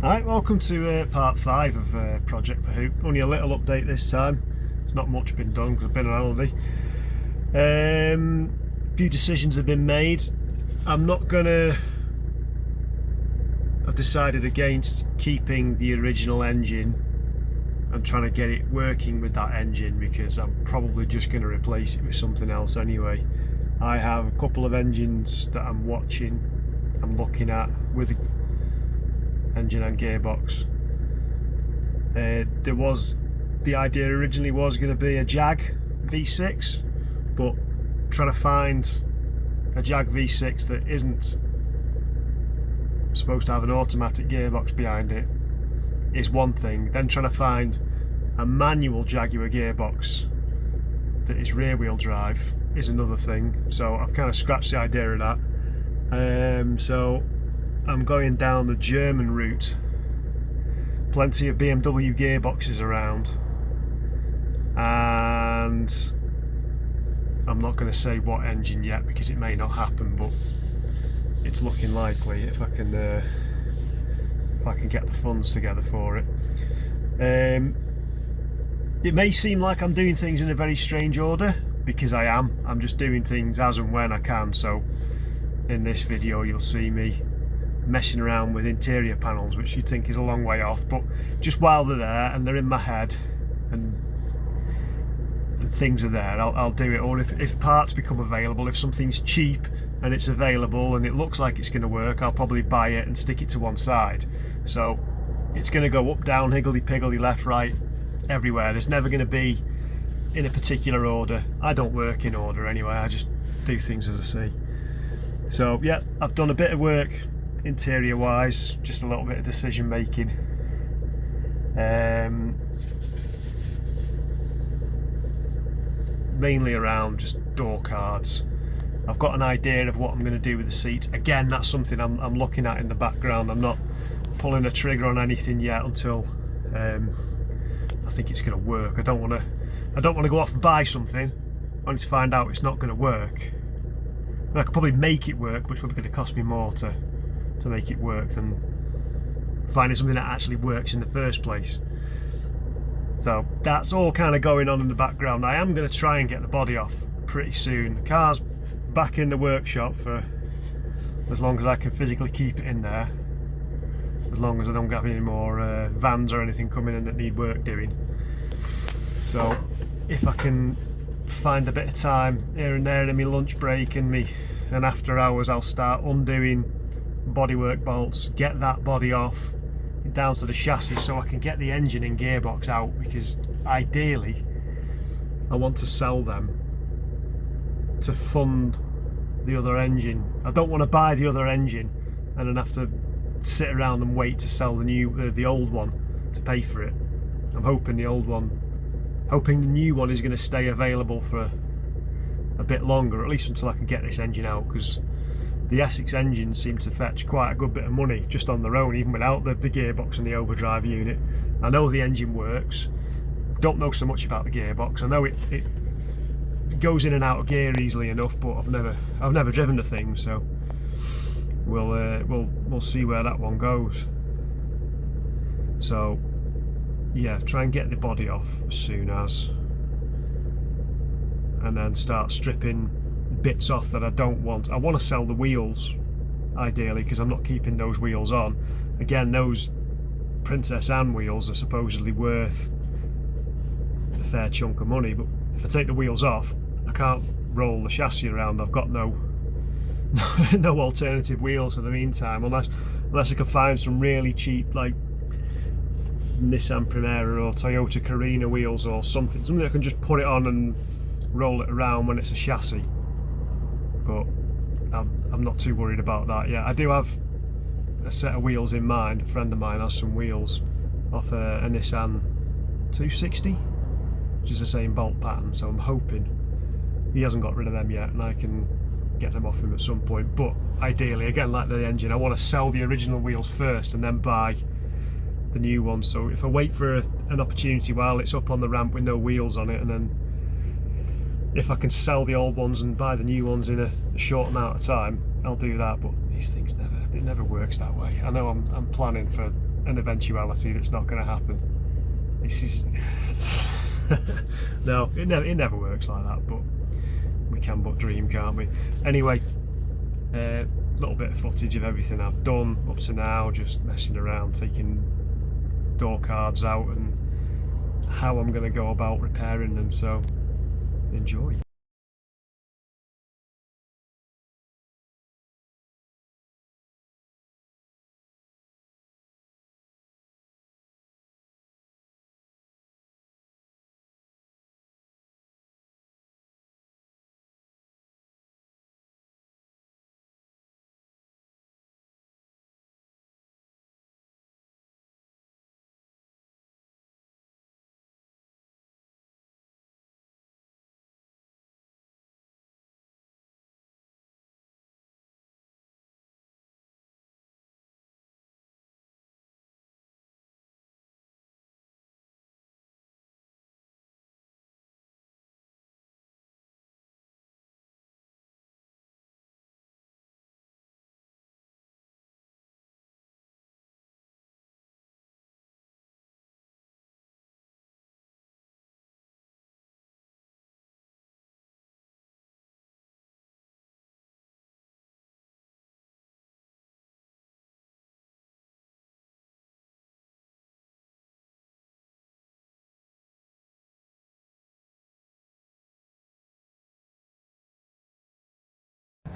Alright, welcome to part 5 of Project PAHOOT. Only a little update this time. There's not much been done because I've been on holiday. A few decisions have been made. I've decided against keeping the original engine and trying to get it working with that engine, because I'm probably just going to replace it with something else anyway. I have a couple of engines that I'm looking at with engine and gearbox. The idea originally was going to be a Jag V6, but trying to find a Jag V6 that isn't supposed to have an automatic gearbox behind it is one thing. Then trying to find a manual Jaguar gearbox that is rear wheel drive is another thing. So I've kind of scratched the idea of that. So I'm going down the German route. Plenty of BMW gearboxes around, and I'm not going to say what engine yet because it may not happen, but it's looking likely if I can get the funds together for it. It may seem like I'm doing things in a very strange order, because I am. I'm just doing things as and when I can. So in this video you'll see me messing around with interior panels, which you'd think is a long way off, but just while they're there and they're in my head and things are there, I'll do it. Or if parts become available, if something's cheap and it's available and it looks like it's going to work, I'll probably buy it and stick it to one side. So it's going to go up, down, higgledy-piggledy, left, right, everywhere. There's never going to be in a particular order. I don't work in order anyway, I just do things as I see. So yeah, I've done a bit of work interior wise, just a little bit of decision making. Mainly around just door cards. I've got an idea of what I'm going to do with the seats. Again, that's something I'm looking at in the background. I'm not pulling a trigger on anything yet until I think it's going to work. I don't want to go off and buy something only to find out it's not going to work. And I could probably make it work, but it's probably going to cost me more to make it work than finding something that actually works in the first place. So that's all kind of going on in the background. I am going to try and get the body off pretty soon. The car's back in the workshop for as long as I can physically keep it in there, as long as I don't have any more vans or anything coming in that need work doing. So if I can find a bit of time here and there in my lunch break and after hours, I'll start undoing bodywork bolts, get that body off down to the chassis so I can get the engine and gearbox out, because ideally I want to sell them to fund the other engine. I don't want to buy the other engine and then have to sit around and wait to sell the old one to pay for it. I'm hoping the new one is going to stay available for a bit longer, at least until I can get this engine out, because the Essex engines seem to fetch quite a good bit of money just on their own, even without the gearbox and the overdrive unit. I know the engine works, don't know so much about the gearbox. I know it goes in and out of gear easily enough, but I've never driven the thing, so we'll see where that one goes. So yeah, try and get the body off as soon as, and then start stripping bits off that I don't want. I want to sell the wheels ideally, because I'm not keeping those wheels on. Again, those Princess Anne wheels are supposedly worth a fair chunk of money, but if I take the wheels off, I can't roll the chassis around. I've got no alternative wheels for the meantime, unless I can find some really cheap, like Nissan Primera or Toyota Carina wheels or something I can just put it on and roll it around when it's a chassis. But I'm not too worried about that yet. I do have a set of wheels in mind. A friend of mine has some wheels off a Nissan 260, which is the same bolt pattern, so I'm hoping he hasn't got rid of them yet and I can get them off him at some point. But ideally, again, like the engine, I want to sell the original wheels first and then buy the new ones. So if I wait for an opportunity while it's up on the ramp with no wheels on it, and then if I can sell the old ones and buy the new ones in a short amount of time, I'll do that. But these things never works that way. I know I'm planning for an eventuality that's not going to happen. This is no, it never works like that, but we can but dream, can't we? Anyway, a little bit of footage of everything I've done up to now, just messing around, taking door cards out and how I'm going to go about repairing them, so enjoy.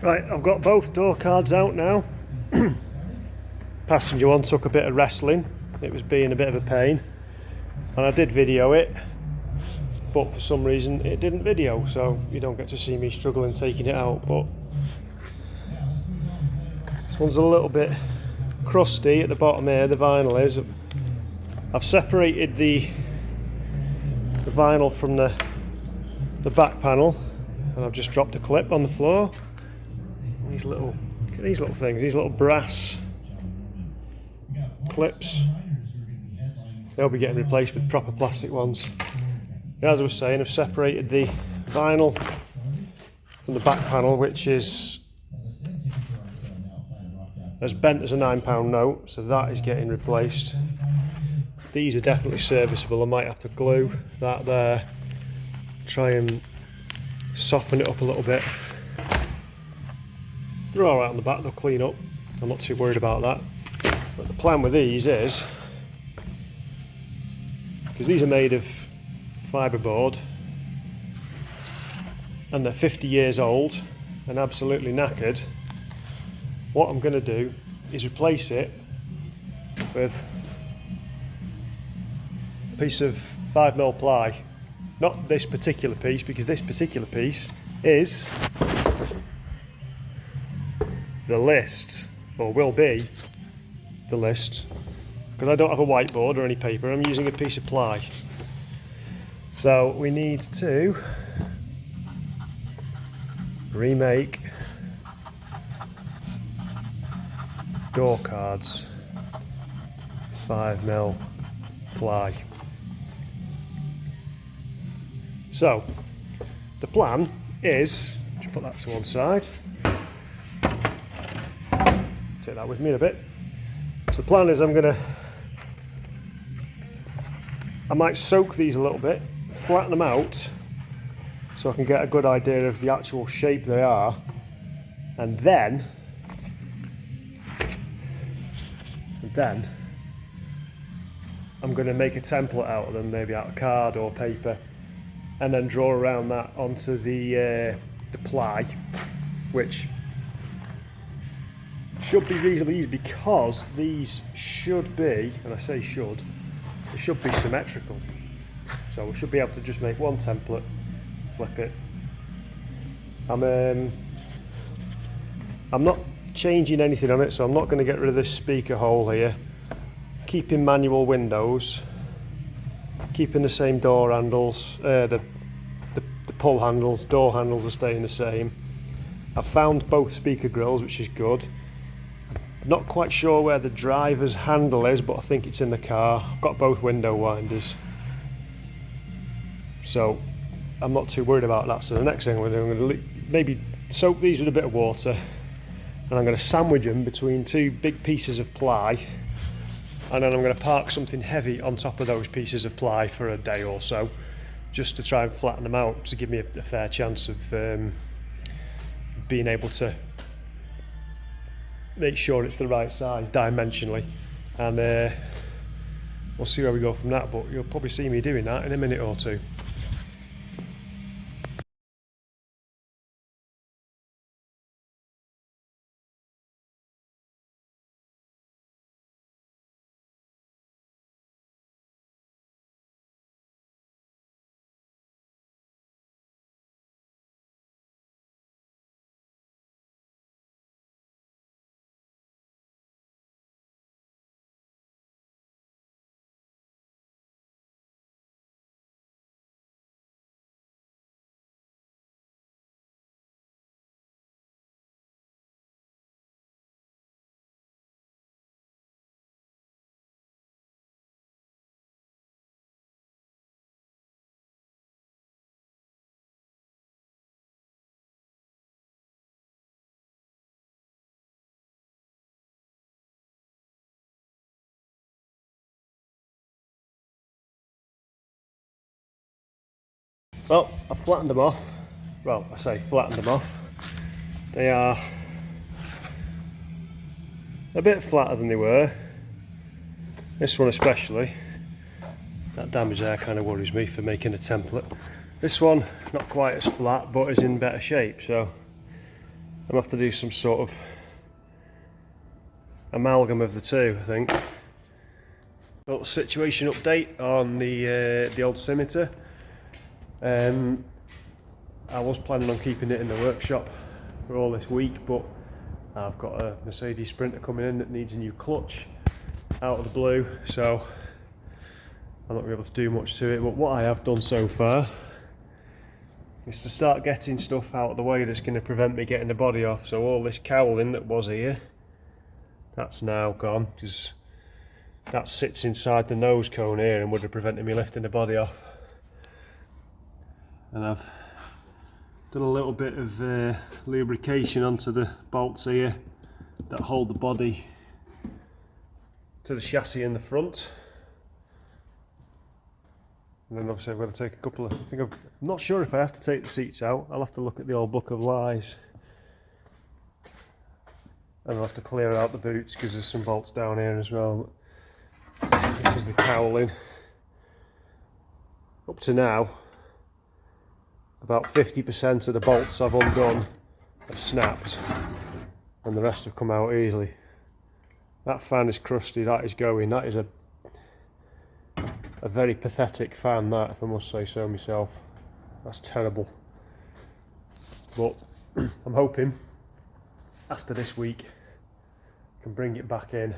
Right, I've got both door cards out now. Passenger one took a bit of wrestling, it was being a bit of a pain, and I did video it, but for some reason it didn't video, so you don't get to see me struggling taking it out. But this one's a little bit crusty at the bottom here, the vinyl is. I've separated the vinyl from the back panel, and I've just dropped a clip on the floor. These little things, these little brass clips, they'll be getting replaced with proper plastic ones. As I was saying, I've separated the vinyl from the back panel, which is as bent as a £9 note, so that is getting replaced. These are definitely serviceable. I might have to glue that there, try and soften it up a little bit. They're alright on the back, they'll clean up, I'm not too worried about that. But the plan with these is, because these are made of fibreboard and they're 50 years old and absolutely knackered, what I'm going to do is replace it with a piece of 5mm ply. Not this particular piece, because this particular piece is the list, or will be the list, because I don't have a whiteboard or any paper, I'm using a piece of ply. So we need to remake door cards 5mm ply. So the plan is, just put that to one side, take that with me in a bit. So the plan is I might soak these a little bit, flatten them out so I can get a good idea of the actual shape they are, and then I'm going to make a template out of them, maybe out of card or paper, and then draw around that onto the ply, which should be reasonably easy, because these should be, and I say should, they should be symmetrical. So we should be able to just make one template, flip it. I'm not changing anything on it, so I'm not going to get rid of this speaker hole here. Keeping manual windows, keeping the same door handles, the pull handles, door handles are staying the same. I've found both speaker grills, which is good. Not quite sure where the driver's handle is, but I think it's in the car. I've got both window winders, so I'm not too worried about that. So the next thing I'm going to do, I'm going to maybe soak these with a bit of water, and I'm going to sandwich them between two big pieces of ply, and then I'm going to park something heavy on top of those pieces of ply for a day or so, just to try and flatten them out to give me a fair chance of being able to make sure it's the right size dimensionally, and we'll see where we go from that, but you'll probably see me doing that in a minute or two. Well, I've flattened them off. Well, I say flattened them off. They are a bit flatter than they were. This one especially. That damage there kind of worries me for making a template. This one, not quite as flat, but is in better shape, so I'm going to have to do some sort of amalgam of the two, I think. Little situation update on the old scimitar. I was planning on keeping it in the workshop for all this week, but I've got a Mercedes Sprinter coming in that needs a new clutch out of the blue, so I'm not going to be able to do much to it. But what I have done so far is to start getting stuff out of the way that's going to prevent me getting the body off. So all this cowling that was here, that's now gone, because that sits inside the nose cone here and would have prevented me lifting the body off. And I've done a little bit of lubrication onto the bolts here that hold the body to the chassis in the front. And then obviously I've got to take a couple of, I'm not sure if I have to take the seats out. I'll have to look at the old book of lies. And I'll have to clear out the boots because there's some bolts down here as well. This is the cowling. Up to now, about 50% of the bolts I've undone have snapped and the rest have come out easily. That fan is crusty, that is going. That is a very pathetic fan, that, if I must say so myself. That's terrible. But I'm hoping after this week I can bring it back in,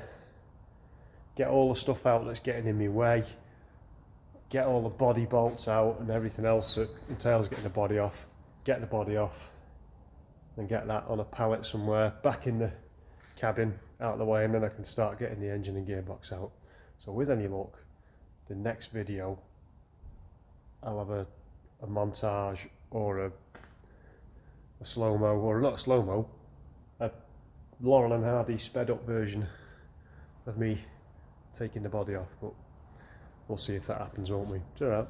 get all the stuff out that's getting in my way, get all the body bolts out and everything else that entails getting the body off, and get that on a pallet somewhere back in the cabin out of the way, and then I can start getting the engine and gearbox out. So with any luck, the next video I'll have a montage or a slow-mo, or not a slow-mo, a Laurel and Hardy sped up version of me taking the body off, but we'll see if that happens, won't we? It's alright.